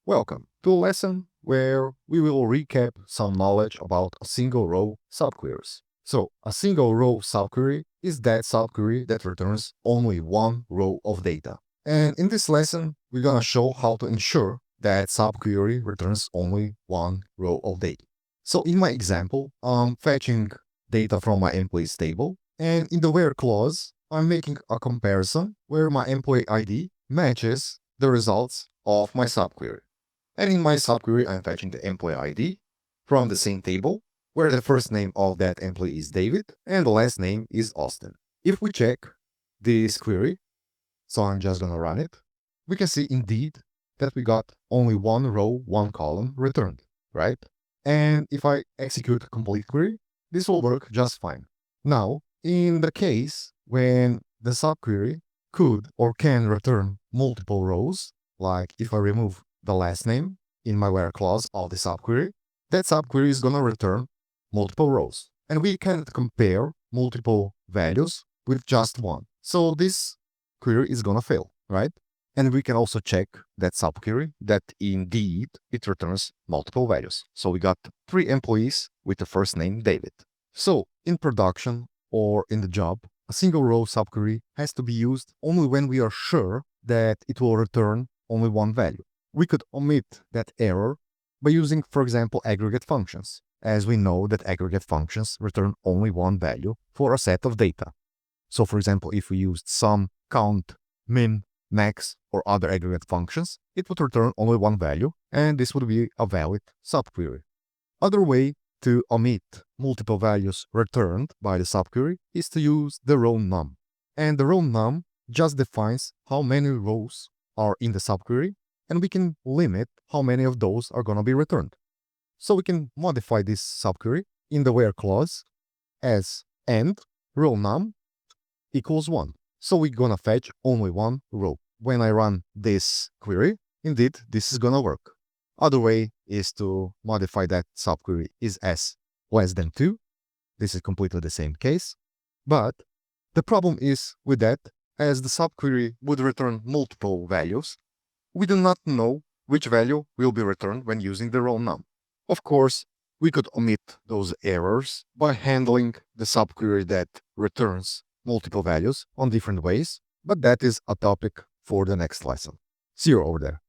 Welcome to a lesson where we will recap some knowledge about a single row subqueries. So, a single row subquery is that subquery that returns only one row of data. And in this lesson, we're gonna show how to ensure that subquery returns only one row of data. So in my example, I'm fetching data from my employees table, and in the where clause, I'm making a comparison where my employee ID matches the results of my subquery. And in my subquery, I'm fetching the employee ID from the same table, where the first name of that employee is David and the last name is Austin. If we check this query, so I'm just gonna run it, we can see indeed that we got only one row, one column returned, right? And if I execute a complete query, this will work just fine. Now, in the case when the subquery could or can return multiple rows, like if I remove the last name in my where clause of the subquery, that subquery is gonna return multiple rows. And we can compare multiple values with just one. So this query is gonna fail, right? And we can also check that subquery that indeed it returns multiple values. So we got 3 employees with the first name David. So in production or in the job, a single row subquery has to be used only when we are sure that it will return only one value. We could omit that error by using, for example, aggregate functions, as we know that aggregate functions return only one value for a set of data. So for example, if we used sum, count, min, max, or other aggregate functions, it would return only one value, and this would be a valid subquery. Other way to omit multiple values returned by the subquery is to use the ROWNUM. And the ROWNUM just defines how many rows are in the subquery, and we can limit how many of those are going to be returned. So we can modify this subquery in the where clause as end ROWNUM equals 1. So we're gonna fetch only one row. When I run this query, indeed, this is gonna work. Other way is to modify that subquery is as less than 2. This is completely the same case. But the problem is with that, as the subquery would return multiple values, we do not know which value will be returned when using the ROWNUM. Of course, we could omit those errors by handling the subquery that returns multiple values on different ways, but that is a topic for the next lesson. See you over there.